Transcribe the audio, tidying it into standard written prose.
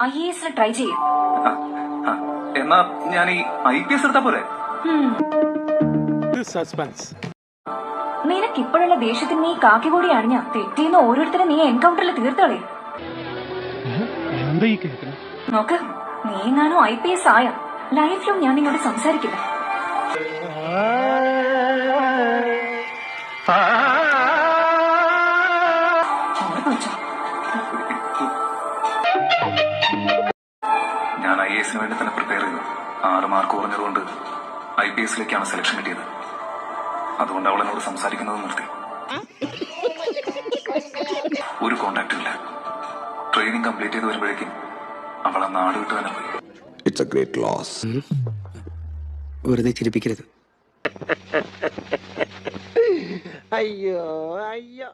IAS try ചെയ്യും. എന്നാ ഞാൻ ഈ IPS എടുത്താ പോരെ? നിനക്കിപ്പോഴുള്ള ദേഷ്യത്തിന് നീ കാക്കി കൂടി അണിഞ്ഞ തെറ്റിന്ന് ഓരോരുത്തരെ നീ എൻകൗണ്ടറിൽ തീർത്തോളെ. നോക്ക്, നീ എങ്ങാനും IPS ആയ ലൈഫിലും ഞാൻ നിന്നോട് സംസാരിക്കില്ല. ഞാൻ IAS വേണ്ടി തന്നെ പ്രിപ്പയർ ചെയ്തു. 6 മാർക്ക് കുറഞ്ഞതുകൊണ്ട് IPS സെലക്ഷൻ കിട്ടിയത്. അതുകൊണ്ട് അവൾ എന്നോട് സംസാരിക്കുന്നത് നിർത്തി. ഒരു കോണ്ടാക്റ്റും ഇല്ല. ട്രെയിനിങ് കംപ്ലീറ്റ് ചെയ്ത് വരുമ്പോഴേക്കും അവൾ ആ നാട് വിട്ട് തന്നെ പോയി. It's a great loss. വെറുതെ ചിരിപ്പിക്കരുത്. അയ്യോ അയ്യോ.